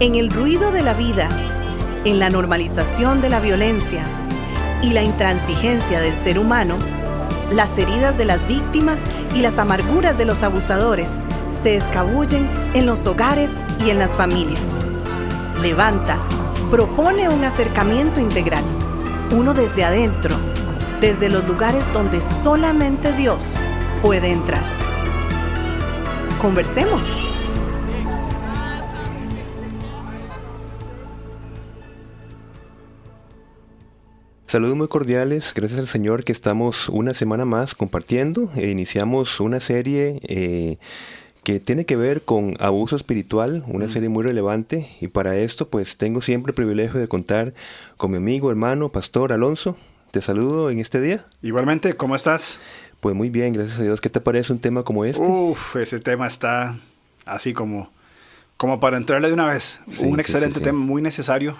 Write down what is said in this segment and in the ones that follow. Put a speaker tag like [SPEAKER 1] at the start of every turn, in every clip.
[SPEAKER 1] En el ruido de la vida, en la normalización de la violencia y la intransigencia del ser humano, las heridas de las víctimas y las amarguras de los abusadores se escabullen en los hogares y en las familias. Levanta propone un acercamiento integral, uno desde adentro, desde los lugares donde solamente Dios puede entrar. Conversemos.
[SPEAKER 2] Saludos muy cordiales, gracias al Señor que estamos una semana más compartiendo. Iniciamos una serie que tiene que ver con abuso espiritual, una serie muy relevante. Y para esto pues tengo siempre el privilegio de contar con mi amigo, hermano, Pastor Alonso. Te saludo en este día.
[SPEAKER 3] Igualmente, ¿cómo estás?
[SPEAKER 2] Pues muy bien, gracias a Dios. ¿Qué te parece un tema como este?
[SPEAKER 3] Ese tema está así como para entrarle de una vez.
[SPEAKER 2] Sí,
[SPEAKER 3] un excelente
[SPEAKER 2] sí.
[SPEAKER 3] tema, muy necesario,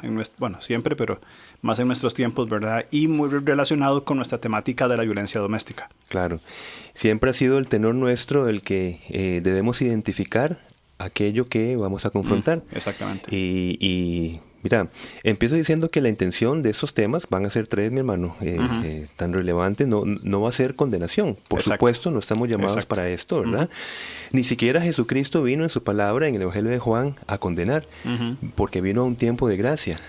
[SPEAKER 3] siempre, pero más en nuestros tiempos, ¿verdad? Y muy relacionado con nuestra temática de la violencia doméstica.
[SPEAKER 2] Claro. Siempre ha sido el tenor nuestro el que debemos identificar aquello que vamos a confrontar.
[SPEAKER 3] Exactamente.
[SPEAKER 2] Y mira, empiezo diciendo que la intención de esos temas van a ser tres, mi hermano, tan relevantes, no va a ser condenación. Por supuesto, no estamos llamados para esto, ¿verdad? Ni siquiera Jesucristo vino en su palabra, en el Evangelio de Juan, a condenar, porque vino a un tiempo de gracia.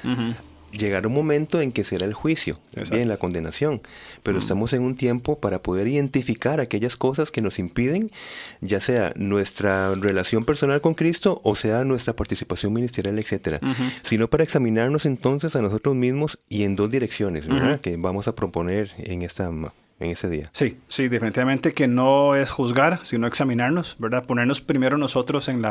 [SPEAKER 2] Llegará un momento en que será el juicio, bien, la condenación, pero estamos en un tiempo para poder identificar aquellas cosas que nos impiden, ya sea nuestra relación personal con Cristo o sea nuestra participación ministerial, etcétera, sino para examinarnos entonces a nosotros mismos y en dos direcciones, ¿verdad? Que vamos a proponer en ese día.
[SPEAKER 3] Sí, definitivamente que no es juzgar, sino examinarnos, ¿verdad? Ponernos primero nosotros en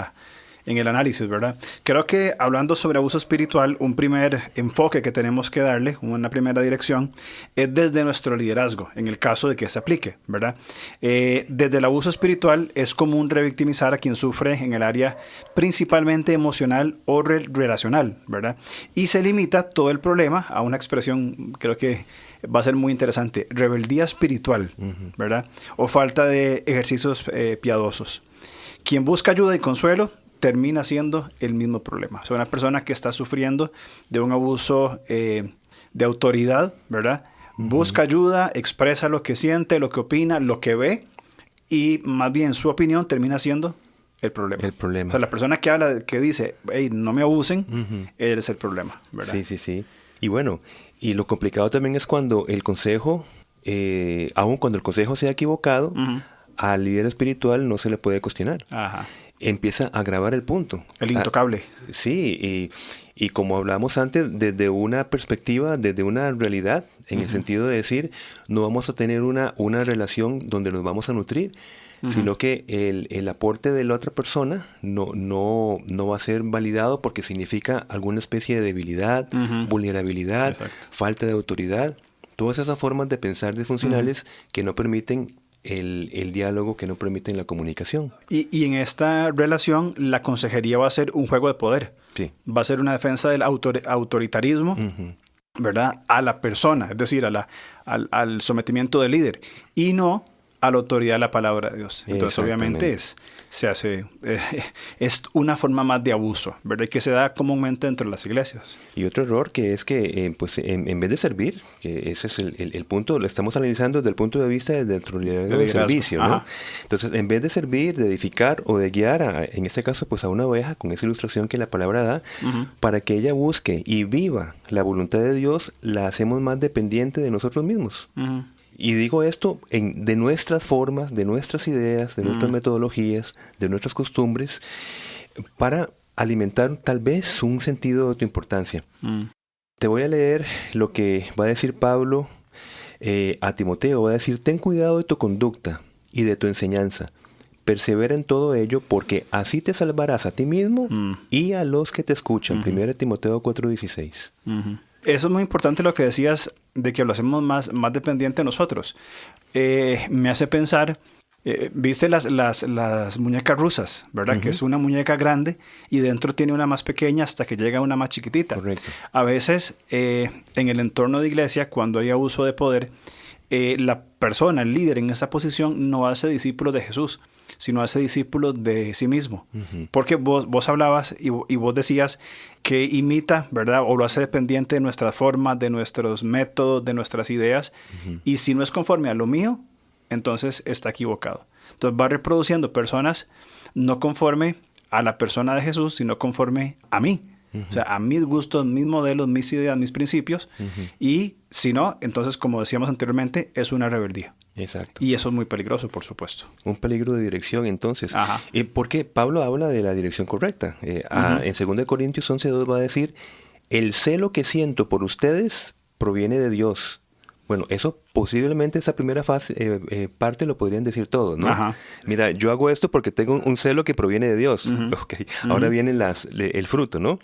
[SPEAKER 3] el análisis, ¿verdad? Creo que hablando sobre abuso espiritual, un primer enfoque que tenemos que darle, una primera dirección, es desde nuestro liderazgo, en el caso de que se aplique, ¿verdad? Desde el abuso espiritual es común revictimizar a quien sufre en el área principalmente emocional o relacional, ¿verdad? Y se limita todo el problema a una expresión, creo que va a ser muy interesante, rebeldía espiritual, ¿verdad? O falta de ejercicios piadosos. Quien busca ayuda y consuelo termina siendo el mismo problema. O sea, una persona que está sufriendo de un abuso de autoridad, ¿verdad? Busca ayuda, expresa lo que siente, lo que opina, lo que ve, y más bien su opinión termina siendo el problema.
[SPEAKER 2] El problema.
[SPEAKER 3] O sea, la persona que habla, que dice, hey, no me abusen, él es el problema, ¿verdad?
[SPEAKER 2] Sí. Y bueno, y lo complicado también es cuando el consejo, aun cuando el consejo sea equivocado, al líder espiritual no se le puede cuestionar. Empieza a agravar el punto.
[SPEAKER 3] El intocable.
[SPEAKER 2] Sí, y como hablamos antes, desde una perspectiva, desde una realidad, en el sentido de decir, no vamos a tener una relación donde nos vamos a nutrir, sino que el aporte de la otra persona no va a ser validado porque significa alguna especie de debilidad, vulnerabilidad, falta de autoridad, todas esas formas de pensar disfuncionales que no permiten el diálogo, que no permiten la comunicación.
[SPEAKER 3] Y en esta relación la consejería va a ser un juego de poder.
[SPEAKER 2] Sí.
[SPEAKER 3] Va a ser una defensa del autoritarismo, ¿verdad? A la persona, es decir, al sometimiento del líder, y no a la autoridad de la palabra de Dios. Entonces obviamente es una forma más de abuso, ¿verdad? Que se da comúnmente dentro de las iglesias.
[SPEAKER 2] Y otro error que es que en vez de servir, que ese es el punto, lo estamos analizando desde el punto de vista del servicio, ¿no? Entonces, en vez de servir, de edificar o de guiar, en este caso, pues a una oveja, con esa ilustración que la palabra da, para que ella busque y viva la voluntad de Dios, la hacemos más dependiente de nosotros mismos. Y digo esto de nuestras formas, de nuestras ideas, de nuestras metodologías, de nuestras costumbres, para alimentar tal vez un sentido de autoimportancia. Te voy a leer lo que va a decir Pablo a Timoteo. Va a decir, ten cuidado de tu conducta y de tu enseñanza. Persevera en todo ello, porque así te salvarás a ti mismo y a los que te escuchan. 1 Timoteo 4:16.
[SPEAKER 3] Eso es muy importante lo que decías de que lo hacemos más dependiente de nosotros. Me hace pensar, viste las muñecas rusas, ¿verdad? Que es una muñeca grande y dentro tiene una más pequeña hasta que llega una más chiquitita.
[SPEAKER 2] Correcto.
[SPEAKER 3] A veces en el entorno de iglesia, cuando hay abuso de poder, la persona, el líder en esa posición no hace discípulos de Jesús, sino hace discípulos de sí mismo. Porque vos hablabas y vos decías que imita, ¿verdad? O lo hace dependiente de nuestras formas, de nuestros métodos, de nuestras ideas. Y si no es conforme a lo mío, entonces está equivocado. Entonces va reproduciendo personas no conforme a la persona de Jesús, sino conforme a mí. O sea, a mis gustos, mis modelos, mis ideas, mis principios. Y si no, entonces, como decíamos anteriormente, es una rebeldía.
[SPEAKER 2] Exacto.
[SPEAKER 3] Y eso es muy peligroso, por supuesto.
[SPEAKER 2] Un peligro de dirección, entonces. Porque Pablo habla de la dirección correcta. En 2 Corintios 11:2 va a decir, el celo que siento por ustedes proviene de Dios. Bueno, eso posiblemente esa primera parte lo podrían decir todos, ¿no? Mira, yo hago esto porque tengo un celo que proviene de Dios. Okay. Ahora viene el fruto, ¿no?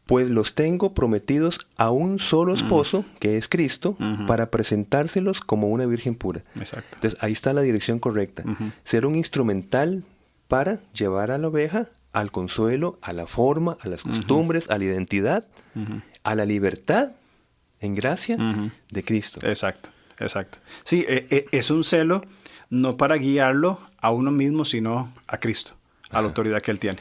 [SPEAKER 2] Pues los tengo prometidos a un solo esposo, que es Cristo, para presentárselos como una virgen pura.
[SPEAKER 3] Exacto.
[SPEAKER 2] Entonces, ahí está la dirección correcta. Ser un instrumental para llevar a la oveja al consuelo, a la forma, a las costumbres, a la identidad, a la libertad en gracia de Cristo.
[SPEAKER 3] Exacto, exacto. Sí, es un celo no para guiarlo a uno mismo, sino a Cristo, a la autoridad que Él tiene.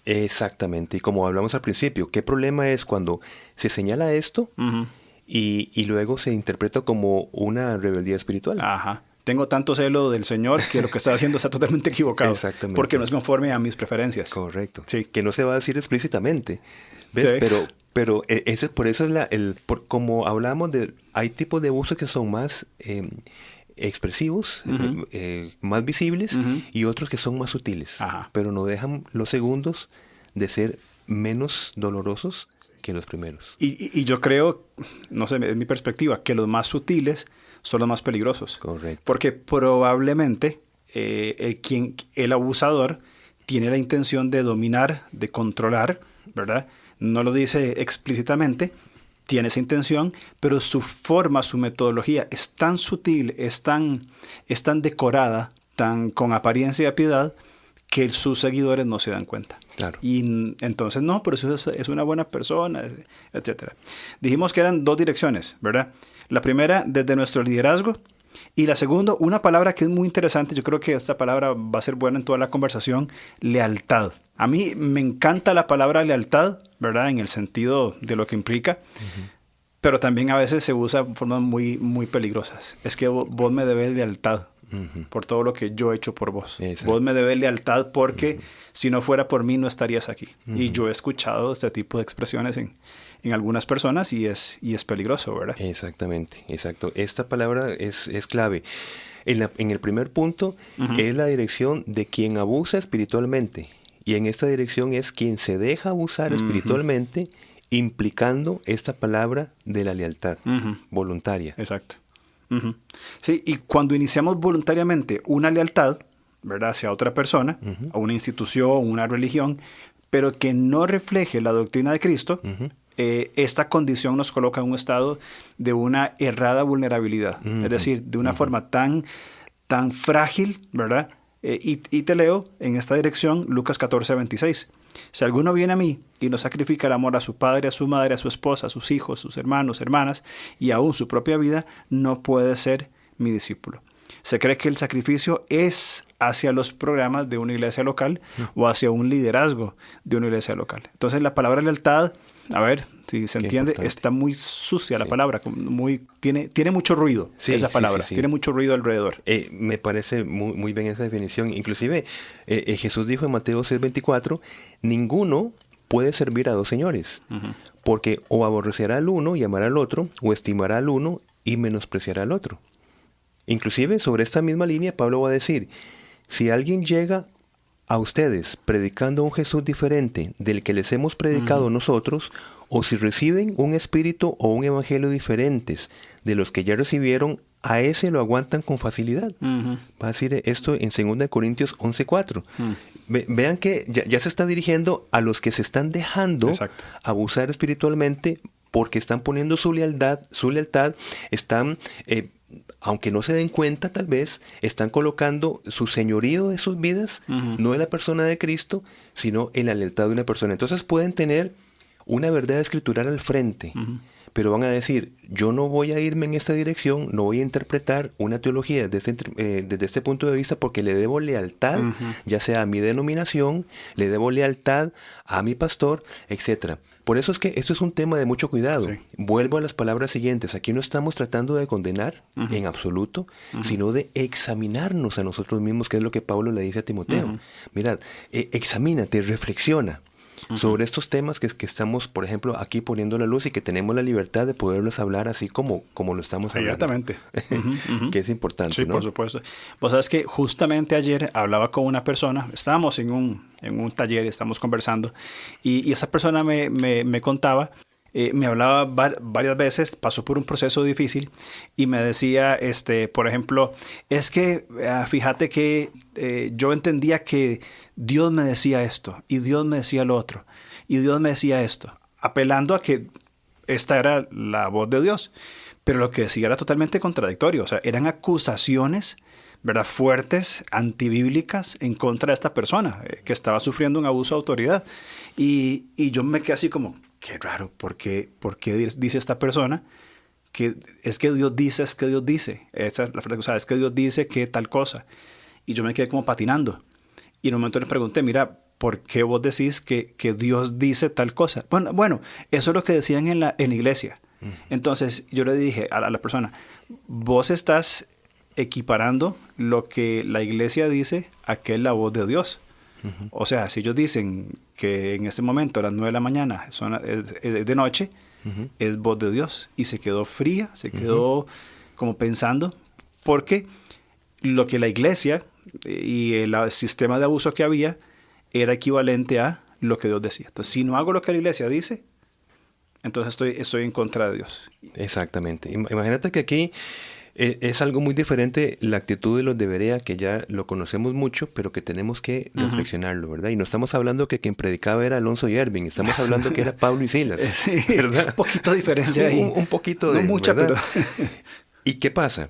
[SPEAKER 2] Exactamente. Y como hablamos al principio, ¿qué problema es cuando se señala esto y luego se interpreta como una rebeldía espiritual?
[SPEAKER 3] Tengo tanto celo del Señor que lo que está haciendo está totalmente equivocado.
[SPEAKER 2] Exactamente.
[SPEAKER 3] Porque no es conforme a mis preferencias.
[SPEAKER 2] Correcto.
[SPEAKER 3] Sí.
[SPEAKER 2] Que no se va a decir explícitamente. ¿Ves? Sí. Pero por eso es como hablamos hay tipos de abusos que son más expresivos, más visibles, y otros que son más sutiles. Pero no dejan los segundos de ser menos dolorosos que los primeros.
[SPEAKER 3] Y yo creo, no sé, es mi perspectiva, que los más sutiles son los más peligrosos.
[SPEAKER 2] Correcto.
[SPEAKER 3] Porque probablemente el abusador tiene la intención de dominar, de controlar, ¿verdad? No lo dice explícitamente, tiene esa intención, pero su forma, su metodología es tan sutil, es tan decorada, tan con apariencia de piedad, que sus seguidores no se dan cuenta.
[SPEAKER 2] Claro.
[SPEAKER 3] Y entonces, no, pero eso es una buena persona, etc. Dijimos que eran 2 direcciones, ¿verdad? La primera, desde nuestro liderazgo. Y la segunda, una palabra que es muy interesante, yo creo que esta palabra va a ser buena en toda la conversación, lealtad. A mí me encanta la palabra lealtad, ¿verdad? En el sentido de lo que implica, pero también a veces se usa de formas muy, muy peligrosas. Es que vos me debes lealtad por todo lo que yo he hecho por vos. Exacto. Vos me debes lealtad porque si no fuera por mí no estarías aquí. Y yo he escuchado este tipo de expresiones en algunas personas y es peligroso, ¿verdad?
[SPEAKER 2] Exactamente, exacto. Esta palabra es clave. En el primer punto es la dirección de quien abusa espiritualmente. Y en esta dirección es quien se deja abusar espiritualmente, implicando esta palabra de la lealtad voluntaria.
[SPEAKER 3] Exacto. Sí, y cuando iniciamos voluntariamente una lealtad, ¿verdad?, hacia otra persona, a una institución, una religión, pero que no refleje la doctrina de Cristo, esta condición nos coloca en un estado de una errada vulnerabilidad. Es decir, de una forma tan frágil, ¿verdad? Y te leo en esta dirección Lucas 14:26. Si alguno viene a mí y no sacrifica el amor a su padre, a su madre, a su esposa, a sus hijos, sus hermanos, hermanas y aún su propia vida, no puede ser mi discípulo. Se cree que el sacrificio es hacia los programas de una iglesia local o hacia un liderazgo de una iglesia local. Entonces la palabra lealtad, a ver si se entiende, está muy sucia la palabra, tiene mucho ruido esa palabra, tiene mucho ruido alrededor.
[SPEAKER 2] Me parece muy bien esa definición. Inclusive Jesús dijo en Mateo 6:24, ninguno puede servir a 2 señores, porque o aborrecerá al uno y amará al otro, o estimará al uno y menospreciará al otro. Inclusive sobre esta misma línea Pablo va a decir, si alguien llega a ustedes predicando un Jesús diferente del que les hemos predicado nosotros, o si reciben un espíritu o un evangelio diferentes de los que ya recibieron, a ese lo aguantan con facilidad. Va a decir esto en 2 Corintios 11:4. Vean que ya se está dirigiendo a los que se están dejando abusar espiritualmente porque están poniendo su lealtad, están... aunque no se den cuenta tal vez, están colocando su señorío de sus vidas, no en la persona de Cristo, sino en la lealtad de una persona. Entonces pueden tener una verdad escritural al frente, pero van a decir, yo no voy a irme en esta dirección, no voy a interpretar una teología desde este punto de vista porque le debo lealtad, ya sea a mi denominación, le debo lealtad a mi pastor, etcétera. Por eso es que esto es un tema de mucho cuidado. Sí. Vuelvo a las palabras siguientes. Aquí no estamos tratando de condenar en absoluto, sino de examinarnos a nosotros mismos, que es lo que Pablo le dice a Timoteo. Mirad, examínate, reflexiona sobre estos temas que estamos, por ejemplo, aquí poniendo la luz y que tenemos la libertad de poderlos hablar así como lo estamos hablando.
[SPEAKER 3] Exactamente.
[SPEAKER 2] Que es importante,
[SPEAKER 3] sí,
[SPEAKER 2] ¿no?
[SPEAKER 3] Por supuesto. Vos sabes que justamente ayer hablaba con una persona, estábamos en un taller, estamos conversando, y esa persona me contaba, me hablaba varias veces, pasó por un proceso difícil, y me decía, por ejemplo, es que fíjate que yo entendía que Dios me decía esto, y Dios me decía lo otro, y Dios me decía esto, apelando a que esta era la voz de Dios, pero lo que decía era totalmente contradictorio, o sea, eran acusaciones, ¿verdad?, fuertes, antibíblicas en contra de esta persona que estaba sufriendo un abuso de autoridad. Y yo me quedé así como, qué raro, ¿por qué dice esta persona que es que Dios dice, es que Dios dice? Esa es la frase que usaba, es que Dios dice que tal cosa. Y yo me quedé como patinando. Y en un momento le pregunté, mira, ¿por qué vos decís que Dios dice tal cosa? Bueno, eso es lo que decían en la iglesia. Entonces yo le dije a la persona, vos estás equiparando lo que la iglesia dice a que es la voz de Dios. O sea, si ellos dicen que en este momento a las 9 de la mañana es de noche, es voz de Dios. Y se quedó fría, se quedó como pensando, porque lo que la iglesia y el sistema de abuso que había era equivalente a lo que Dios decía. Entonces, si no hago lo que la iglesia dice, entonces estoy en contra de Dios.
[SPEAKER 2] Exactamente. Imagínate que aquí es algo muy diferente la actitud de los de Berea, que ya lo conocemos mucho, pero que tenemos que reflexionarlo, ¿verdad? Y no estamos hablando que quien predicaba era Alonso y Ervin, estamos hablando que era Pablo y Silas,
[SPEAKER 3] sí,
[SPEAKER 2] ¿verdad?
[SPEAKER 3] Un poquito de diferencia ahí.
[SPEAKER 2] Un poquito
[SPEAKER 3] no mucha,
[SPEAKER 2] ¿verdad?
[SPEAKER 3] Pero...
[SPEAKER 2] ¿Y qué pasa?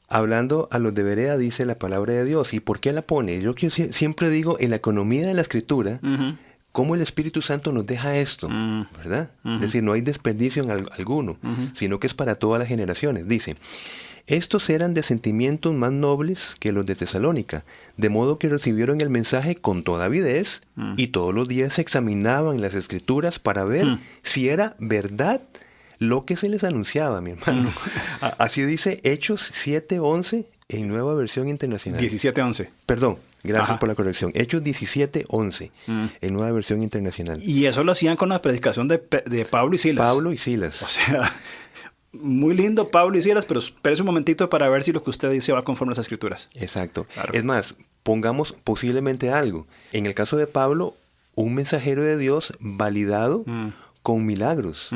[SPEAKER 2] Hablando a los de Berea dice la palabra de Dios. ¿Y por qué la pone? Yo siempre digo, en la economía de la Escritura, cómo el Espíritu Santo nos deja esto, ¿verdad? Es decir, no hay desperdicio en alguno, sino que es para todas las generaciones. Dice, estos eran de sentimientos más nobles que los de Tesalónica, de modo que recibieron el mensaje con toda avidez y todos los días examinaban las Escrituras para ver si era verdad lo que se les anunciaba, mi hermano. Así dice Hechos 7:11 en Nueva Versión Internacional.
[SPEAKER 3] 17:11.
[SPEAKER 2] Perdón, gracias por la corrección. Hechos 17:11 en Nueva Versión Internacional.
[SPEAKER 3] Y eso lo hacían con la predicación de Pablo y Silas.
[SPEAKER 2] Pablo y Silas.
[SPEAKER 3] O sea, muy lindo Pablo y Silas, pero espérese un momentito para ver si lo que usted dice va conforme a las Escrituras.
[SPEAKER 2] Exacto. Claro. Es más, pongamos posiblemente algo. En el caso de Pablo, un mensajero de Dios validado con milagros.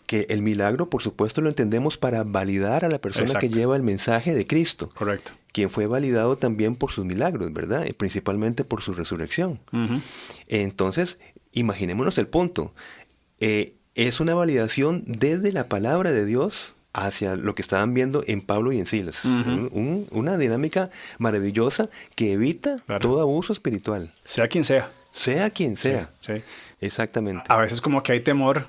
[SPEAKER 2] Que el milagro, por supuesto, lo entendemos para validar a la persona que lleva el mensaje de Cristo.
[SPEAKER 3] Correcto.
[SPEAKER 2] Quien fue validado también por sus milagros, ¿verdad? Y principalmente por su resurrección. Entonces, imaginémonos el punto. Es una validación desde la palabra de Dios hacia lo que estaban viendo en Pablo y en Silas. Una dinámica maravillosa que evita todo abuso espiritual.
[SPEAKER 3] Sea quien sea.
[SPEAKER 2] Sea quien sea.
[SPEAKER 3] Sí.
[SPEAKER 2] Exactamente.
[SPEAKER 3] A veces como que hay temor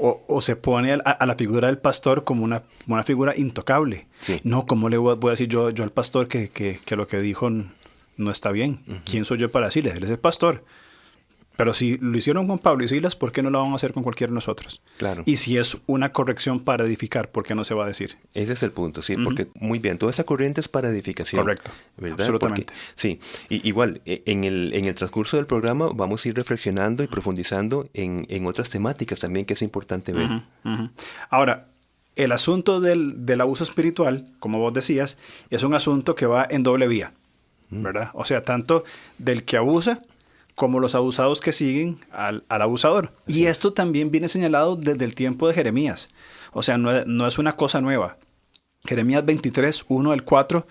[SPEAKER 3] o se pone a la figura del pastor como una figura intocable.
[SPEAKER 2] Sí.
[SPEAKER 3] No, ¿cómo le voy a decir yo al pastor que lo que dijo no está bien? ¿Quién soy yo para decirle? Él es el pastor. Pero si lo hicieron con Pablo y Silas, ¿por qué no lo vamos a hacer con cualquiera de nosotros?
[SPEAKER 2] Claro.
[SPEAKER 3] Y si es una corrección para edificar, ¿por qué no se va a decir?
[SPEAKER 2] Ese es el punto, sí, porque muy bien, toda esa corriente es para edificación.
[SPEAKER 3] Correcto,
[SPEAKER 2] ¿verdad?
[SPEAKER 3] absolutamente.
[SPEAKER 2] Porque, sí, igual, en el transcurso del programa vamos a ir reflexionando y profundizando en otras temáticas también que es importante ver.
[SPEAKER 3] Ahora, el asunto del abuso espiritual, como vos decías, es un asunto que va en doble vía, ¿verdad? O sea, tanto del que abusa como los abusados que siguen al abusador. Y esto también viene señalado desde el tiempo de Jeremías. O sea, no es una cosa nueva. Jeremías 23, 1 al 4,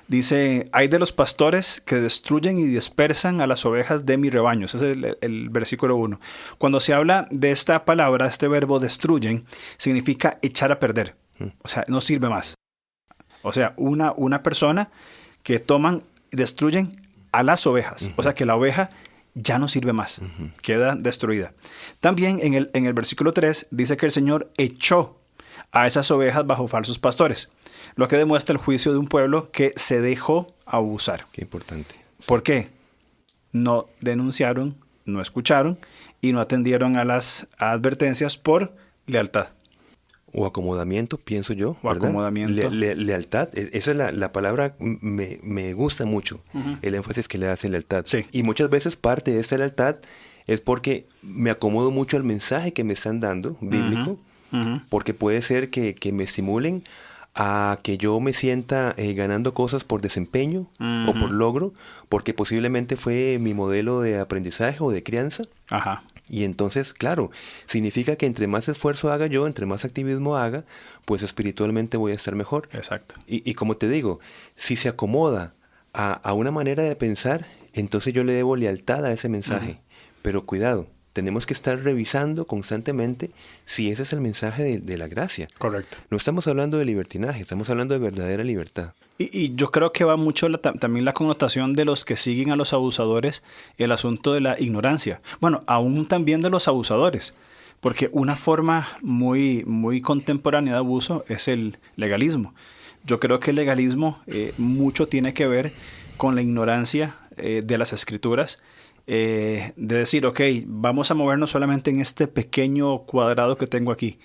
[SPEAKER 3] dice, hay de los pastores que destruyen y dispersan a las ovejas de mi rebaño. Ese es el versículo 1. Cuando se habla de esta palabra, este verbo destruyen, significa echar a perder. O sea, no sirve más. O sea, una persona que toman y destruyen a las ovejas. O sea, que la oveja ya no sirve más, queda destruida. También en el versículo 3 dice que el Señor echó a esas ovejas bajo falsos pastores, lo que demuestra el juicio de un pueblo que se dejó abusar.
[SPEAKER 2] Qué importante.
[SPEAKER 3] ¿Por qué? No denunciaron, no escucharon y no atendieron a las advertencias por lealtad.
[SPEAKER 2] O acomodamiento, pienso yo.
[SPEAKER 3] O
[SPEAKER 2] ¿verdad?
[SPEAKER 3] acomodamiento.
[SPEAKER 2] Lealtad, esa es la palabra, me gusta mucho, el énfasis que le hace lealtad.
[SPEAKER 3] Sí.
[SPEAKER 2] Y muchas veces parte de esa lealtad es porque me acomodo mucho al mensaje que me están dando, bíblico, porque puede ser que me estimulen a que yo me sienta ganando cosas por desempeño o por logro, porque posiblemente fue mi modelo de aprendizaje o de crianza.
[SPEAKER 3] Ajá.
[SPEAKER 2] Y entonces, claro, significa que entre más esfuerzo haga yo, entre más activismo haga, pues espiritualmente voy a estar mejor.
[SPEAKER 3] Exacto.
[SPEAKER 2] Y como te digo, si se acomoda a una manera de pensar, entonces yo le debo lealtad a ese mensaje. Pero cuidado, tenemos que estar revisando constantemente si ese es el mensaje de la gracia.
[SPEAKER 3] Correcto.
[SPEAKER 2] No estamos hablando de libertinaje, estamos hablando de verdadera libertad.
[SPEAKER 3] Y yo creo que va mucho también la connotación de los que siguen a los abusadores, el asunto de la ignorancia. Bueno, aún también de los abusadores, porque una forma muy, muy contemporánea de abuso es el legalismo. Yo creo que el legalismo mucho tiene que ver con la ignorancia de las escrituras, de decir, ok, vamos a movernos solamente en este pequeño cuadrado que tengo aquí.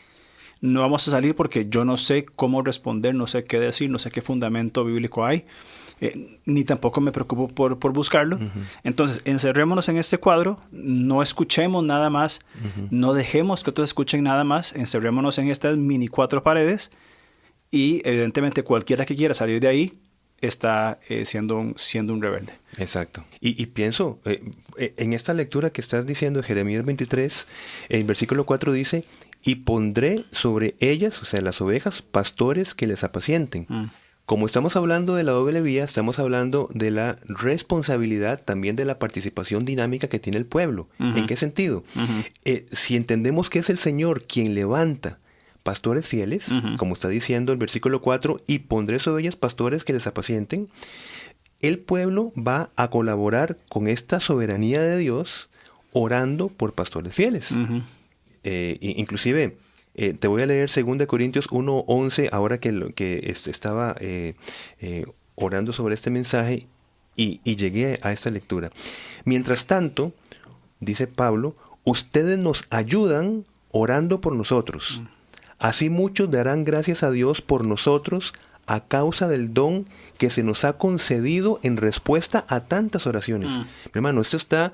[SPEAKER 3] No vamos a salir porque yo no sé cómo responder, no sé qué decir, no sé qué fundamento bíblico hay, ni tampoco me preocupo por buscarlo. Entonces, encerrémonos en este cuadro, no escuchemos nada más, no dejemos que otros escuchen nada más, encerrémonos en estas mini 4 paredes y evidentemente cualquiera que quiera salir de ahí está siendo un rebelde.
[SPEAKER 2] Exacto. Y pienso, en esta lectura que estás diciendo, Jeremías 23, el versículo 4 dice: y pondré sobre ellas, o sea, las ovejas, pastores que les apacienten. Como estamos hablando de la doble vía, estamos hablando de la responsabilidad, también de la participación dinámica que tiene el pueblo. ¿En qué sentido? Si entendemos que es el Señor quien levanta pastores fieles, como está diciendo el versículo 4, y pondré sobre ellas pastores que les apacienten, el pueblo va a colaborar con esta soberanía de Dios orando por pastores fieles. Inclusive, te voy a leer 2 Corintios 1:11, ahora que estaba orando sobre este mensaje y llegué a esta lectura. Mientras tanto, dice Pablo, ustedes nos ayudan orando por nosotros. Así muchos darán gracias a Dios por nosotros a causa del don que se nos ha concedido en respuesta a tantas oraciones. Mi hermano, esto está...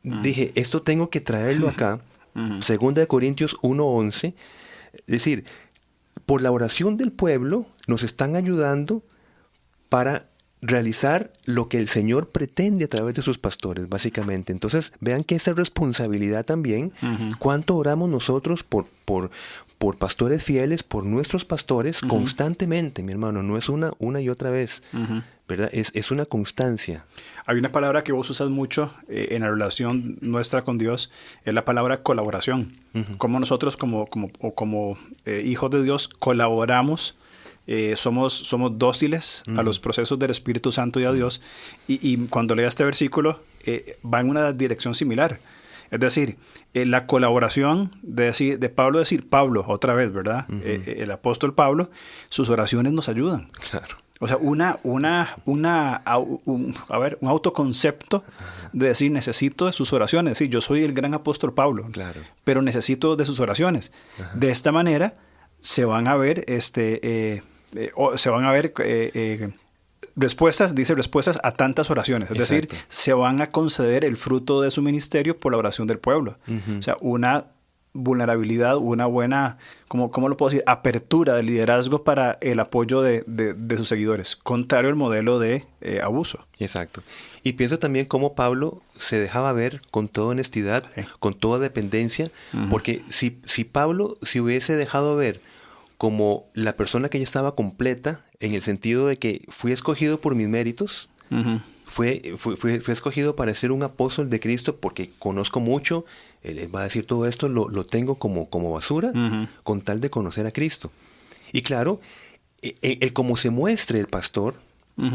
[SPEAKER 2] Dije, esto tengo que traerlo acá. 2 Corintios 1:11. Es decir, por la oración del pueblo nos están ayudando para realizar lo que el Señor pretende a través de sus pastores, básicamente. Entonces, vean que esa responsabilidad también, cuánto oramos nosotros por pastores fieles, por nuestros pastores, constantemente, mi hermano. No es una y otra vez, ¿verdad? Es una constancia.
[SPEAKER 3] Hay una palabra que vos usas mucho en la relación nuestra con Dios, es la palabra colaboración. Como nosotros como hijos de Dios colaboramos, somos dóciles a los procesos del Espíritu Santo y a Dios. Y cuando leas este versículo, va en una dirección similar. Es decir, la colaboración de Pablo, otra vez, ¿verdad? El apóstol Pablo, sus oraciones nos ayudan.
[SPEAKER 2] Claro.
[SPEAKER 3] O sea, un autoconcepto de decir, necesito de sus oraciones. Sí, yo soy el gran apóstol Pablo,
[SPEAKER 2] claro,
[SPEAKER 3] pero necesito de sus oraciones. De esta manera se van a ver, respuestas a tantas oraciones. Es decir, se van a conceder el fruto de su ministerio por la oración del pueblo. O sea, una vulnerabilidad, una buena, ¿cómo lo puedo decir? Apertura de liderazgo para el apoyo de sus seguidores, contrario al modelo de abuso.
[SPEAKER 2] Exacto. Y pienso también cómo Pablo se dejaba ver con toda honestidad, con toda dependencia, porque si Pablo se hubiese dejado ver como la persona que ya estaba completa, en el sentido de que fui escogido por mis méritos, fui escogido para ser un apóstol de Cristo porque conozco mucho, él va a decir todo esto, lo tengo como basura, con tal de conocer a Cristo. Y claro, el cómo se muestre el pastor,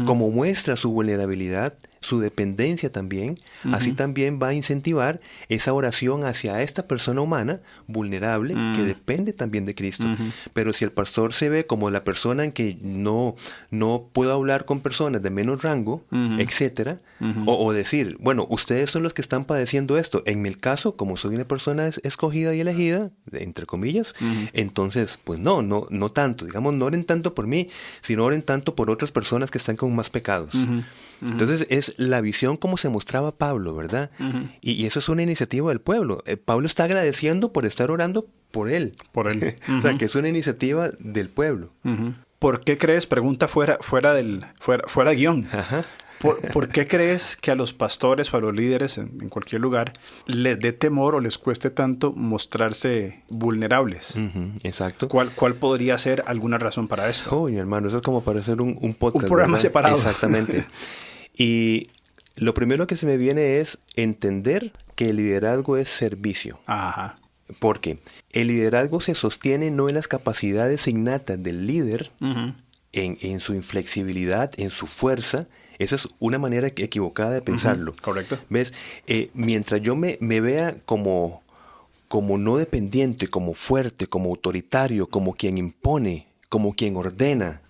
[SPEAKER 2] como muestra su vulnerabilidad, su dependencia también, así también va a incentivar esa oración hacia esta persona humana vulnerable que depende también de Cristo. Pero si el pastor se ve como la persona en que no puedo hablar con personas de menos rango, etcétera, o decir, bueno, ustedes son los que están padeciendo esto. En mi caso, como soy una persona escogida y elegida, entre comillas, entonces, pues no tanto. Digamos, no oren tanto por mí, sino oren tanto por otras personas que están con más pecados. Entonces, es la visión como se mostraba Pablo, ¿verdad? Y eso es una iniciativa del pueblo. Pablo está agradeciendo por estar orando por él. O sea, que es una iniciativa del pueblo.
[SPEAKER 3] ¿Por qué crees? Pregunta fuera de guión.
[SPEAKER 2] Ajá.
[SPEAKER 3] ¿Por qué crees que a los pastores o a los líderes en cualquier lugar les dé temor o les cueste tanto mostrarse vulnerables?
[SPEAKER 2] Exacto.
[SPEAKER 3] ¿Cuál podría ser alguna razón para esto?
[SPEAKER 2] Oh, mi hermano, eso es como para hacer un podcast.
[SPEAKER 3] Un programa, ¿verdad?, separado.
[SPEAKER 2] Exactamente. Y lo primero que se me viene es entender que el liderazgo es servicio.
[SPEAKER 3] Ajá.
[SPEAKER 2] Porque el liderazgo se sostiene no en las capacidades innatas del líder, en su inflexibilidad, en su fuerza. Esa es una manera equivocada de pensarlo.
[SPEAKER 3] Correcto.
[SPEAKER 2] ¿Ves? Mientras yo me vea como no dependiente, como fuerte, como autoritario, como quien impone, como quien ordena,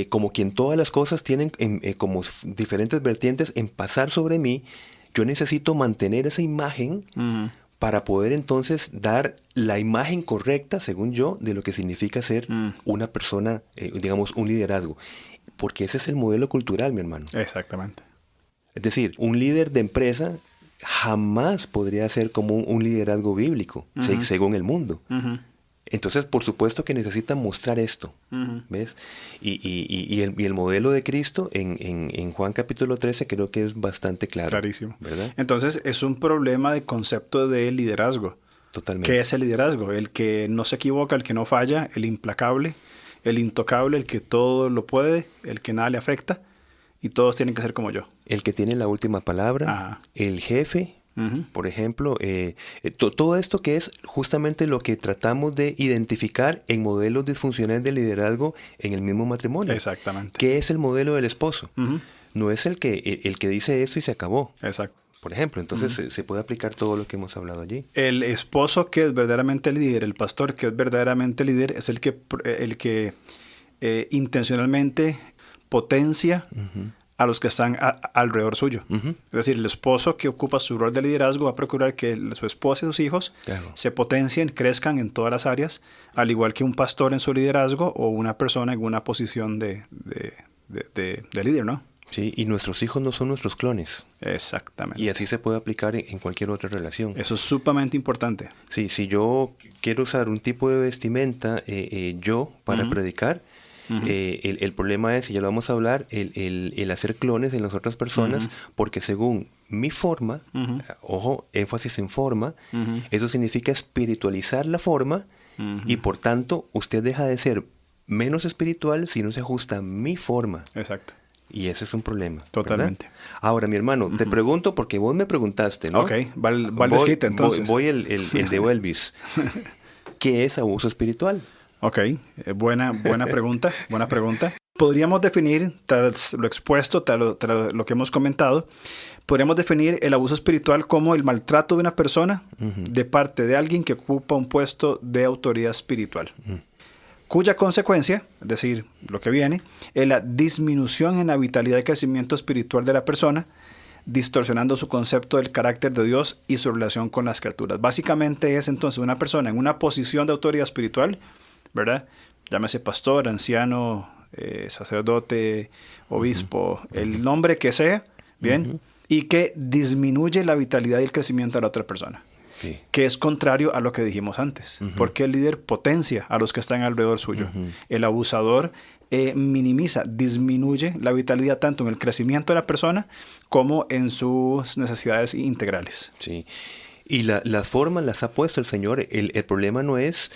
[SPEAKER 2] como quien todas las cosas tienen como diferentes vertientes en pasar sobre mí, yo necesito mantener esa imagen para poder entonces dar la imagen correcta, según yo, de lo que significa ser una persona, digamos, un liderazgo. Porque ese es el modelo cultural, mi hermano.
[SPEAKER 3] Exactamente.
[SPEAKER 2] Es decir, un líder de empresa jamás podría ser como un liderazgo bíblico, según el mundo. Entonces, por supuesto que necesitan mostrar esto, ¿ves? Y el modelo de Cristo en Juan capítulo 13 creo que es bastante claro.
[SPEAKER 3] Clarísimo.
[SPEAKER 2] ¿Verdad?
[SPEAKER 3] Entonces, es un problema de concepto de liderazgo.
[SPEAKER 2] Totalmente.
[SPEAKER 3] ¿Qué es el liderazgo? El que no se equivoca, el que no falla, el implacable, el intocable, el que todo lo puede, el que nada le afecta, y todos tienen que ser como yo.
[SPEAKER 2] El que tiene la última palabra, el jefe, por ejemplo, todo esto que es justamente lo que tratamos de identificar en modelos disfuncionales de liderazgo en el mismo matrimonio.
[SPEAKER 3] Exactamente.
[SPEAKER 2] ¿Qué es el modelo del esposo? No es el que dice esto y se acabó.
[SPEAKER 3] Exacto.
[SPEAKER 2] Por ejemplo, entonces se puede aplicar todo lo que hemos hablado allí.
[SPEAKER 3] El esposo que es verdaderamente líder, el pastor que es verdaderamente líder, es el que intencionalmente potencia a los que están alrededor suyo. Es decir, el esposo que ocupa su rol de liderazgo va a procurar que su esposa y sus hijos se potencien, crezcan en todas las áreas, al igual que un pastor en su liderazgo o una persona en una posición de líder, ¿no?
[SPEAKER 2] Sí, y nuestros hijos no son nuestros clones.
[SPEAKER 3] Exactamente.
[SPEAKER 2] Y así se puede aplicar en cualquier otra relación.
[SPEAKER 3] Eso es sumamente importante.
[SPEAKER 2] Sí, si yo quiero usar un tipo de vestimenta para predicar, el problema es, y ya lo vamos a hablar, el hacer clones en las otras personas, porque según mi forma, ojo, énfasis en forma, eso significa espiritualizar la forma, y por tanto usted deja de ser menos espiritual si no se ajusta a mi forma.
[SPEAKER 3] Exacto.
[SPEAKER 2] Y ese es un problema.
[SPEAKER 3] Totalmente.
[SPEAKER 2] ¿Verdad? Ahora, mi hermano, te pregunto porque vos me preguntaste, ¿no?
[SPEAKER 3] Ok, va el desquite entonces.
[SPEAKER 2] Voy el de Elvis. ¿Qué es abuso espiritual?
[SPEAKER 3] Ok, buena pregunta, buena pregunta. Podríamos definir, tras lo expuesto, tras lo que hemos comentado, podríamos definir el abuso espiritual como el maltrato de una persona de parte de alguien que ocupa un puesto de autoridad espiritual, cuya consecuencia, es decir, lo que viene, es la disminución en la vitalidad y crecimiento espiritual de la persona, distorsionando su concepto del carácter de Dios y su relación con las criaturas. Básicamente es entonces una persona en una posición de autoridad espiritual, ¿verdad? Llámese pastor, anciano, sacerdote, obispo, el nombre que sea, ¿bien? Y que disminuye la vitalidad y el crecimiento de la otra persona. Sí. Que es contrario a lo que dijimos antes, porque el líder potencia a los que están alrededor suyo. El abusador minimiza, disminuye la vitalidad tanto en el crecimiento de la persona como en sus necesidades integrales.
[SPEAKER 2] Sí, y las formas las ha puesto el Señor. El problema no es,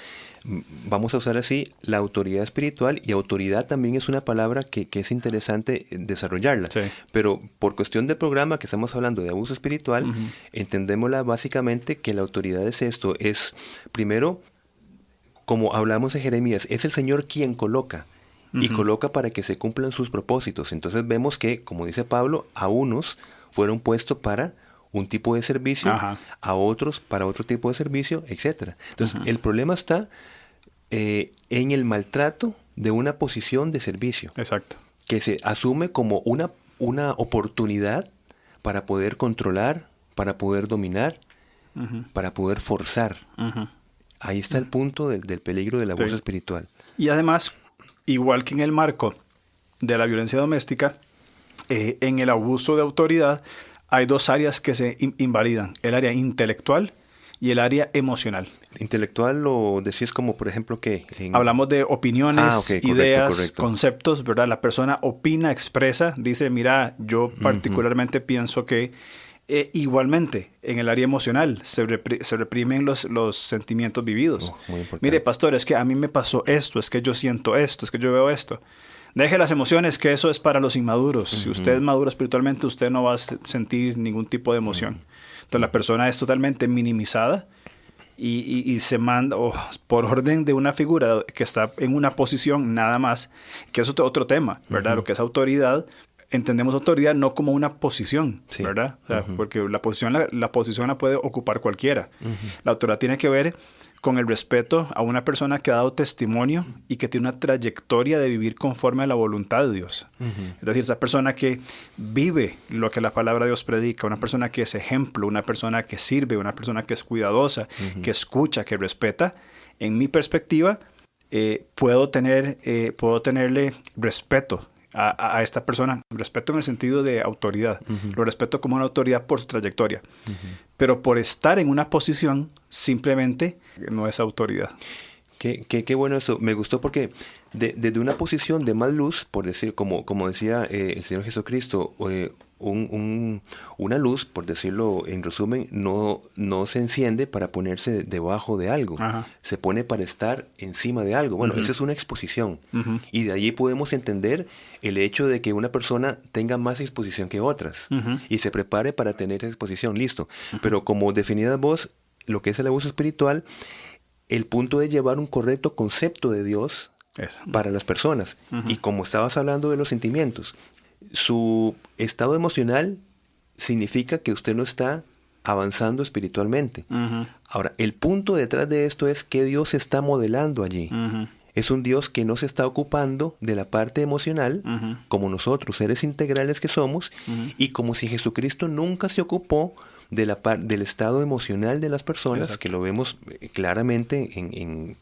[SPEAKER 2] vamos a usar así, la autoridad espiritual, y autoridad también es una palabra que es interesante desarrollarla. Sí. Pero por cuestión del programa que estamos hablando de abuso espiritual, entendémosla básicamente que la autoridad es esto, es primero, como hablamos en Jeremías, es el Señor quien coloca. y coloca para que se cumplan sus propósitos. Entonces vemos que, como dice Pablo, a unos fueron puestos para un tipo de servicio, a otros para otro tipo de servicio, etc. Entonces el problema está en el maltrato de una posición de servicio.
[SPEAKER 3] Exacto.
[SPEAKER 2] Que se asume como una oportunidad para poder controlar, para poder dominar, para poder forzar. Ahí está el punto del peligro del abuso espiritual.
[SPEAKER 3] Y además, igual que en el marco de la violencia doméstica, en el abuso de autoridad hay dos áreas que se invalidan, el área intelectual y el área emocional.
[SPEAKER 2] Intelectual lo decís como, por ejemplo, ¿qué?
[SPEAKER 3] Hablamos de opiniones, ideas,
[SPEAKER 2] correcto.
[SPEAKER 3] conceptos, ¿verdad? La persona opina, expresa, dice, mira, yo particularmente pienso que igualmente en el área emocional se reprimen los sentimientos vividos.
[SPEAKER 2] Muy importante.
[SPEAKER 3] Mire, pastor, es que a mí me pasó esto, es que yo siento esto, es que yo veo esto. Deje las emociones, que eso es para los inmaduros. Si usted es maduro espiritualmente, usted no va a sentir ningún tipo de emoción. Entonces la persona es totalmente minimizada y se manda por orden de una figura que está en una posición nada más, que es otro tema, ¿verdad? Lo que es autoridad, entendemos autoridad no como una posición, ¿verdad? O sea, porque la posición la puede ocupar cualquiera. La autoridad tiene que ver con el respeto a una persona que ha dado testimonio y que tiene una trayectoria de vivir conforme a la voluntad de Dios. Es decir, esa persona que vive lo que la palabra de Dios predica, una persona que es ejemplo, una persona que sirve, una persona que es cuidadosa, que escucha, que respeta. En mi perspectiva, puedo tenerle respeto a esta persona, respeto en el sentido de autoridad. Lo respeto como una autoridad por su trayectoria. Pero por estar en una posición, simplemente no es autoridad.
[SPEAKER 2] Qué bueno eso. Me gustó porque desde una posición de más luz, por decir, como decía el Señor Jesucristo, una luz, por decirlo en resumen, no se enciende para ponerse debajo de algo. Se pone para estar encima de algo. Bueno, esa es una exposición. Y de allí podemos entender el hecho de que una persona tenga más exposición que otras y se prepare para tener exposición. Listo. Pero como definías vos lo que es el abuso espiritual, el punto es llevar un correcto concepto de Dios para las personas. Y como estabas hablando de los sentimientos, su estado emocional significa que usted no está avanzando espiritualmente. Ahora, el punto detrás de esto es que Dios está modelando allí. Es un Dios que no se está ocupando de la parte emocional, como nosotros, seres integrales que somos, y como si Jesucristo nunca se ocupó del estado emocional de las personas. Exacto. Que lo vemos claramente en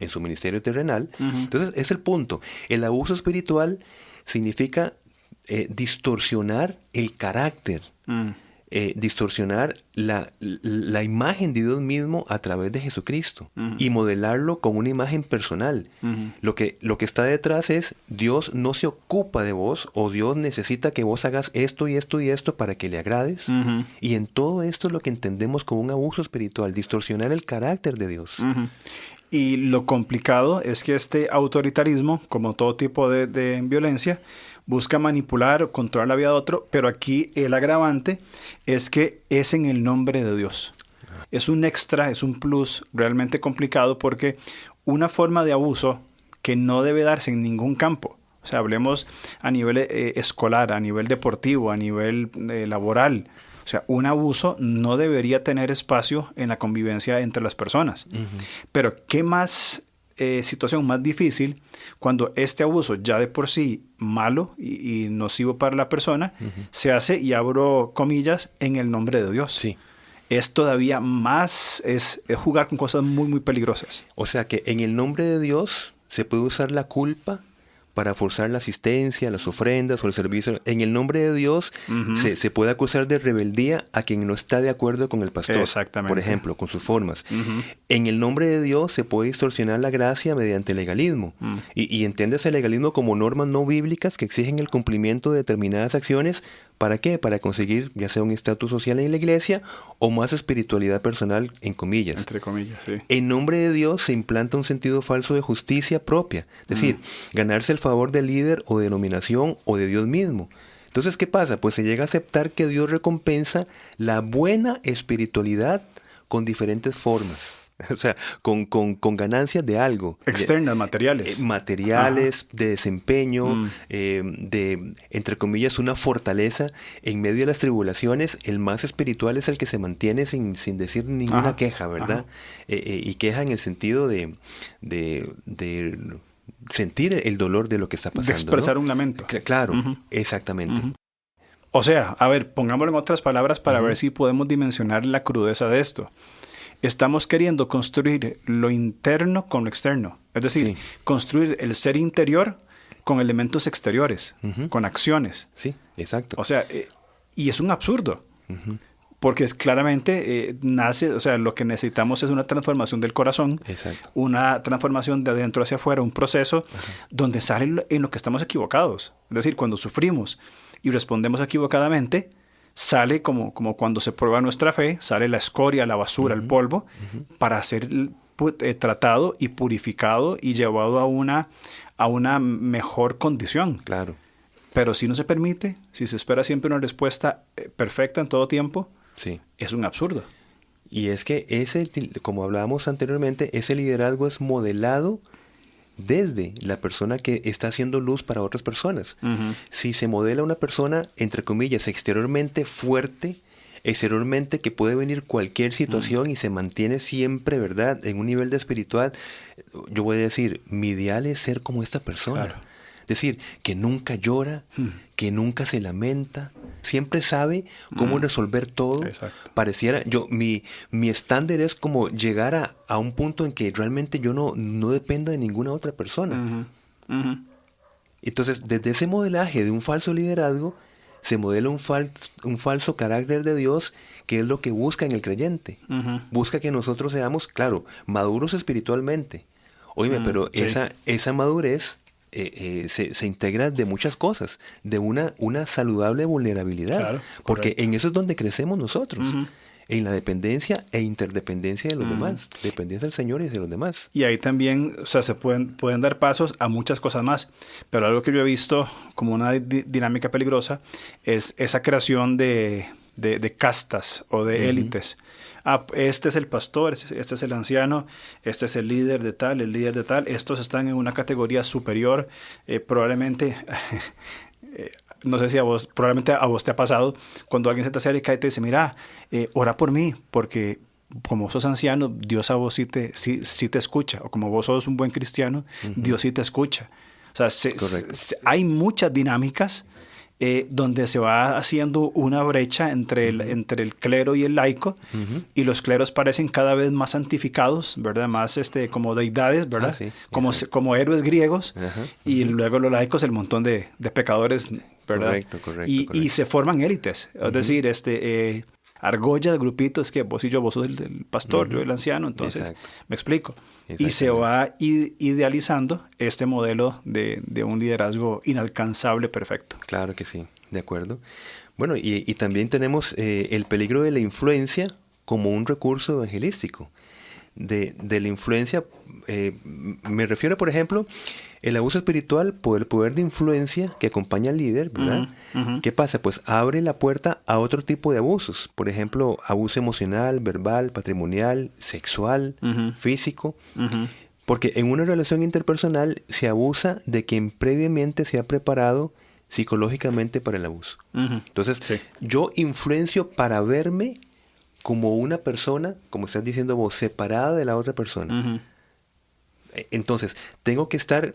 [SPEAKER 2] su ministerio terrenal. Entonces, es el punto. El abuso espiritual significa distorsionar el carácter, distorsionar la imagen de Dios mismo a través de Jesucristo y modelarlo con una imagen personal. Lo que está detrás es Dios no se ocupa de vos, o Dios necesita que vos hagas esto y esto y esto para que le agrades. Y en todo esto es lo que entendemos como un abuso espiritual, distorsionar el carácter de Dios.
[SPEAKER 3] Y lo complicado es que este autoritarismo, como todo tipo de violencia, busca manipular o controlar la vida de otro, pero aquí el agravante es que es en el nombre de Dios. Es un extra, es un plus realmente complicado, porque una forma de abuso que no debe darse en ningún campo, o sea, hablemos a nivel escolar, a nivel deportivo, a nivel laboral, o sea, un abuso no debería tener espacio en la convivencia entre las personas. Pero ¿qué más situación más difícil cuando este abuso, ya de por sí malo y nocivo para la persona, se hace, y abro comillas, en el nombre de Dios?
[SPEAKER 2] Sí.
[SPEAKER 3] Es todavía más, es jugar con cosas muy, muy peligrosas.
[SPEAKER 2] O sea que en el nombre de Dios se puede usar la culpa para forzar la asistencia, las ofrendas o el servicio. En el nombre de Dios se puede acusar de rebeldía a quien no está de acuerdo con el pastor.
[SPEAKER 3] Exactamente.
[SPEAKER 2] Por ejemplo, con sus formas. En el nombre de Dios se puede distorsionar la gracia mediante el legalismo. Y entiendes el legalismo como normas no bíblicas que exigen el cumplimiento de determinadas acciones. ¿Para qué? Para conseguir ya sea un estatus social en la iglesia o más espiritualidad personal, en comillas.
[SPEAKER 3] Entre comillas, sí.
[SPEAKER 2] En nombre de Dios se implanta un sentido falso de justicia propia. Es decir, ganarse el favor del líder o denominación o de Dios mismo. Entonces, ¿qué pasa? Pues se llega a aceptar que Dios recompensa la buena espiritualidad con diferentes formas. O sea, con ganancias de algo.
[SPEAKER 3] Externas, materiales.
[SPEAKER 2] Materiales, de desempeño, de, entre comillas, una fortaleza. En medio de las tribulaciones, el más espiritual es el que se mantiene sin decir ninguna queja, ¿verdad? Y queja en el sentido de sentir el dolor de lo que está pasando.
[SPEAKER 3] De expresar, ¿no?, un lamento.
[SPEAKER 2] Claro, exactamente.
[SPEAKER 3] O sea, a ver, pongámoslo en otras palabras para ver si podemos dimensionar la crudeza de esto. Estamos queriendo construir lo interno con lo externo. Es decir, construir el ser interior con elementos exteriores, con acciones.
[SPEAKER 2] Sí, exacto.
[SPEAKER 3] O sea, y es un absurdo. Porque es claramente nace, o sea, lo que necesitamos es una transformación del corazón.
[SPEAKER 2] Exacto.
[SPEAKER 3] Una transformación de adentro hacia afuera, un proceso donde sale en lo que estamos equivocados. Es decir, cuando sufrimos y respondemos equivocadamente, sale como cuando se prueba nuestra fe, sale la escoria, la basura, el polvo, para ser tratado y purificado y llevado a una mejor condición.
[SPEAKER 2] Claro.
[SPEAKER 3] Pero si no se permite, si se espera siempre una respuesta perfecta en todo tiempo, es un absurdo.
[SPEAKER 2] Y es que como hablábamos anteriormente, ese liderazgo es modelado desde la persona que está haciendo luz para otras personas. Si se modela una persona, entre comillas, exteriormente fuerte, exteriormente que puede venir cualquier situación y se mantiene siempre, ¿verdad?, en un nivel de espiritual, yo voy a decir, mi ideal es ser como esta persona. Claro. Es decir, que nunca llora, que nunca se lamenta, siempre sabe cómo resolver todo. Exacto. Pareciera, mi estándar es como llegar a un punto en que realmente yo no dependa de ninguna otra persona. Entonces, desde ese modelaje de un falso liderazgo, se modela un falso carácter de Dios, que es lo que busca en el creyente. Busca que nosotros seamos, claro, maduros espiritualmente. Óyeme, pero esa madurez se integra de muchas cosas, de una saludable vulnerabilidad. Claro, porque en eso es donde crecemos nosotros. En la dependencia e interdependencia de los demás, dependencia del Señor y de los demás.
[SPEAKER 3] Y ahí también, o sea, se pueden dar pasos a muchas cosas más, pero algo que yo he visto como una dinámica peligrosa es esa creación de castas o de élites. Este es el pastor, este es el anciano, este es el líder de tal, estos están en una categoría superior, probablemente... No sé si probablemente a vos te ha pasado cuando alguien se te acerca y te dice, mira, ora por mí, porque como sos anciano, Dios a vos sí te escucha. O como vos sos un buen cristiano, Dios sí te escucha. O sea, hay muchas dinámicas donde se va haciendo una brecha entre el clero y el laico, y los cleros parecen cada vez más santificados, ¿verdad? Más como deidades, ¿verdad? Como héroes griegos, y luego los laicos el montón de pecadores, ¿verdad? Correcto. Y se forman élites, es decir, argollas, grupitos, que vos y yo, vos sos el pastor, yo el anciano, entonces, me explico. Y se va idealizando este modelo de un liderazgo inalcanzable, perfecto.
[SPEAKER 2] Claro que sí, de acuerdo. Bueno, y también tenemos el peligro de la influencia como un recurso evangelístico. De la influencia, me refiero, por ejemplo, el abuso espiritual por el poder de influencia que acompaña al líder, ¿verdad? ¿Qué pasa? Pues abre la puerta a otro tipo de abusos. Por ejemplo, abuso emocional, verbal, patrimonial, sexual, físico. Porque en una relación interpersonal se abusa de quien previamente se ha preparado psicológicamente para el abuso. Entonces, yo influencio para verme como una persona, como estás diciendo vos, separada de la otra persona. Entonces, tengo que estar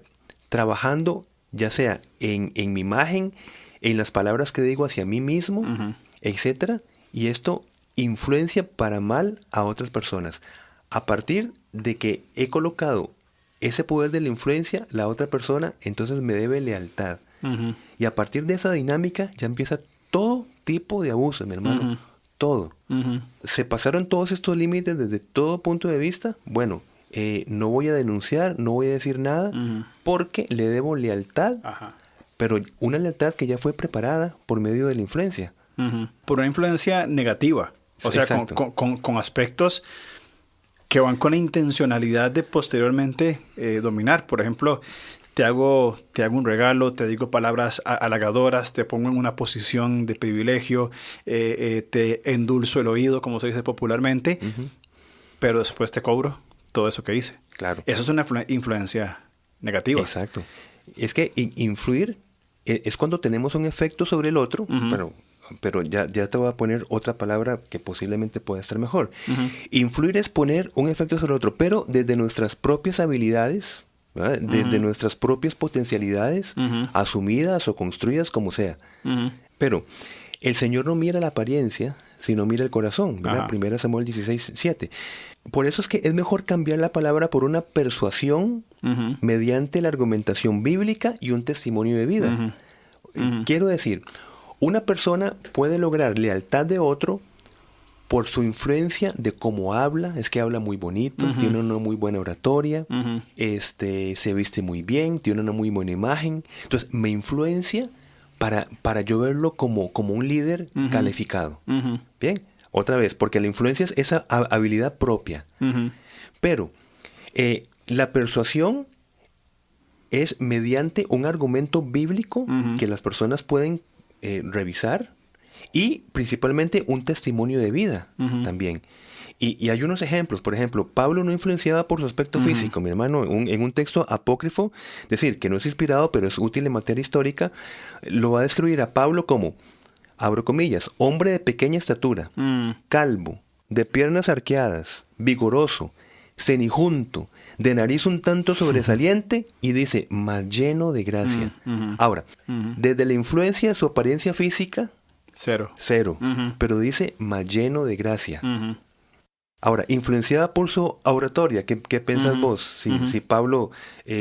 [SPEAKER 2] trabajando, ya sea en mi imagen, en las palabras que digo hacia mí mismo, etcétera, y esto influencia para mal a otras personas. A partir de que he colocado ese poder de la influencia, la otra persona entonces me debe lealtad. Y a partir de esa dinámica ya empieza todo tipo de abuso, mi hermano. Todo. Se pasaron todos estos límites desde todo punto de vista. Bueno, no voy a denunciar, no voy a decir nada, porque le debo lealtad, pero una lealtad que ya fue preparada por medio de la influencia.
[SPEAKER 3] Por una influencia negativa. O sea, con aspectos que van con la intencionalidad de posteriormente dominar. Por ejemplo, te hago un regalo, te digo palabras halagadoras, te pongo en una posición de privilegio, te endulzo el oído, como se dice popularmente, pero después te cobro todo eso que hice.
[SPEAKER 2] Claro.
[SPEAKER 3] Eso es una influencia negativa.
[SPEAKER 2] Exacto. Es que influir es cuando tenemos un efecto sobre el otro, pero ya te voy a poner otra palabra que posiblemente pueda estar mejor. Influir es poner un efecto sobre el otro, pero desde nuestras propias habilidades, desde nuestras propias potencialidades, asumidas o construidas como sea. Pero el Señor no mira la apariencia, sino mira el corazón, ¿verdad? 1 Samuel 16:7. Por eso es que es mejor cambiar la palabra por una persuasión mediante la argumentación bíblica y un testimonio de vida. Quiero decir, una persona puede lograr lealtad de otro por su influencia de cómo habla. Es que habla muy bonito, tiene una muy buena oratoria, se viste muy bien, tiene una muy buena imagen. Entonces me influencia para yo verlo como un líder calificado. Bien, otra vez, porque la influencia es esa habilidad propia. Pero la persuasión es mediante un argumento bíblico que las personas pueden revisar, y principalmente un testimonio de vida también. Y hay unos ejemplos. Por ejemplo, Pablo no influenciaba por su aspecto físico, mi hermano. En un texto apócrifo, decir que no es inspirado, pero es útil en materia histórica, lo va a describir a Pablo como, abro comillas, hombre de pequeña estatura, calvo, de piernas arqueadas, vigoroso, cenijunto, de nariz un tanto sobresaliente, y dice, más lleno de gracia. Ahora, desde la influencia de su apariencia física, cero. Pero dice, más lleno de gracia. Ahora, influenciada por su oratoria, ¿qué piensas vos? Si Pablo,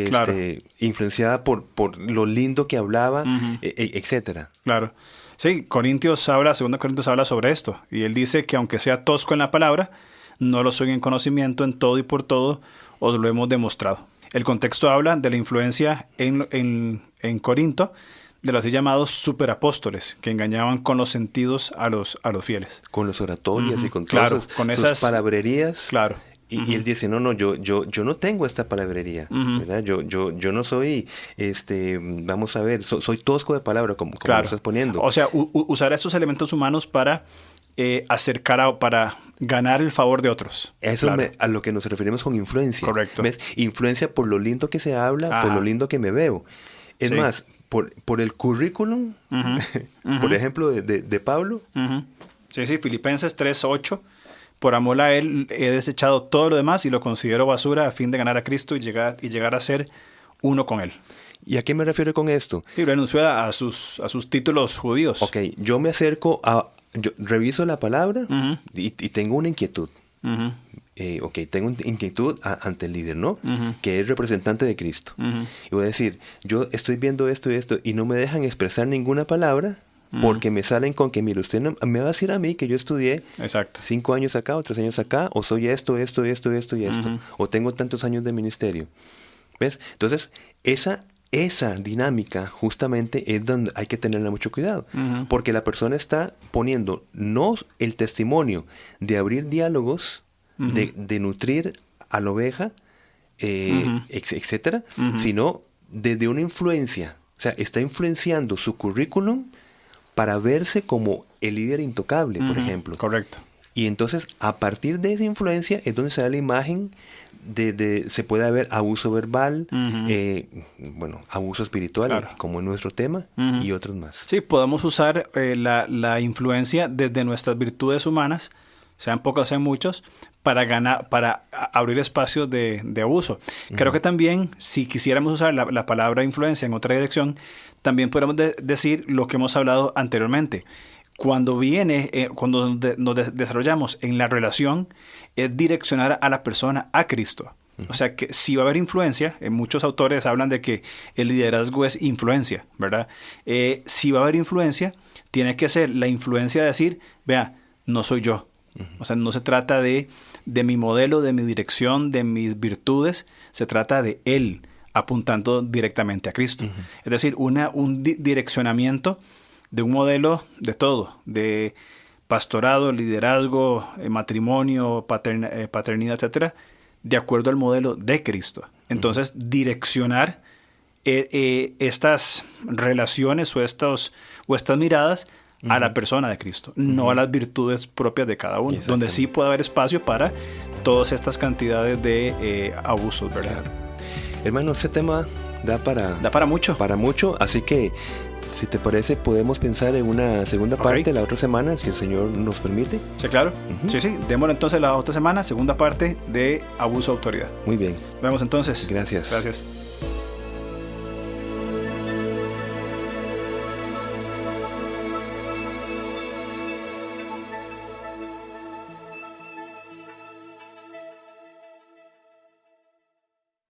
[SPEAKER 2] claro, influenciada por lo lindo que hablaba, etcétera.
[SPEAKER 3] Claro. Sí, 2 Corintios habla sobre esto. Y él dice que aunque sea tosco en la palabra, no lo soy en conocimiento, en todo y por todo os lo hemos demostrado. El contexto habla de la influencia en Corinto de los así llamados superapóstoles, que engañaban con los sentidos a los fieles.
[SPEAKER 2] Con las oratorias y con todas sus palabrerías.
[SPEAKER 3] Claro.
[SPEAKER 2] Y él dice, no, yo no tengo esta palabrería, ¿verdad? Yo no soy, vamos a ver, soy tosco de palabra, como lo estás poniendo.
[SPEAKER 3] O sea, usar estos elementos humanos para para ganar el favor de otros.
[SPEAKER 2] Eso es a lo que nos referimos con influencia.
[SPEAKER 3] Correcto.
[SPEAKER 2] ¿Ves? Influencia por lo lindo que se habla, por lo lindo que me veo. Es más, por el currículum, por ejemplo, de Pablo.
[SPEAKER 3] Sí, Filipenses 3:8. Por amor a él he desechado todo lo demás y lo considero basura a fin de ganar a Cristo y llegar a ser uno con él.
[SPEAKER 2] ¿Y a qué me refiero con esto?
[SPEAKER 3] Sí, renunció a sus títulos judíos.
[SPEAKER 2] Ok, yo me acerco yo reviso la palabra y tengo una inquietud. Tengo una inquietud ante el líder, ¿no? Que es representante de Cristo. Y voy a decir, yo estoy viendo esto y esto y no me dejan expresar ninguna palabra porque me salen con que, mire, usted no, me va a decir a mí que yo estudié 5 años acá o 3 años acá, o soy esto y esto, o tengo tantos años de ministerio. ¿Ves? Entonces, esa dinámica justamente es donde hay que tenerla mucho cuidado, porque la persona está poniendo no el testimonio de abrir diálogos, de nutrir a la oveja, etcétera, sino desde una influencia. O sea, está influenciando su currículum para verse como el líder intocable, por ejemplo.
[SPEAKER 3] Correcto.
[SPEAKER 2] Y entonces, a partir de esa influencia es donde se da la imagen se puede ver abuso verbal, abuso espiritual, como en nuestro tema, y otros más.
[SPEAKER 3] Sí, podemos usar la influencia desde nuestras virtudes humanas, sean pocos, sean muchos, para abrir espacios de abuso. Creo que también, si quisiéramos usar la palabra influencia en otra dirección, también podemos decir lo que hemos hablado anteriormente. Cuando nos desarrollamos en la relación, es direccionar a la persona a Cristo. O sea, que si va a haber influencia, muchos autores hablan de que el liderazgo es influencia, ¿verdad? Si va a haber influencia, tiene que ser la influencia de decir, vea, no soy yo. O sea, no se trata de mi modelo, de mi dirección, de mis virtudes, se trata de Él, apuntando directamente a Cristo. Es decir, un direccionamiento de un modelo de todo, de pastorado, liderazgo, matrimonio, paternidad, etcétera, de acuerdo al modelo de Cristo. Entonces, direccionar estas relaciones o estas miradas a la persona de Cristo, no a las virtudes propias de cada uno, donde sí puede haber espacio para todas estas cantidades de abusos, ¿verdad?
[SPEAKER 2] Claro. Hermano, este tema da para
[SPEAKER 3] mucho.
[SPEAKER 2] Para mucho, así que si te parece podemos pensar en una segunda parte la otra semana, si el Señor nos permite.
[SPEAKER 3] Sí, claro. Sí, démosle entonces la otra semana, segunda parte de abuso de autoridad.
[SPEAKER 2] Muy bien.
[SPEAKER 3] Nos vemos entonces.
[SPEAKER 2] Gracias.
[SPEAKER 3] Gracias.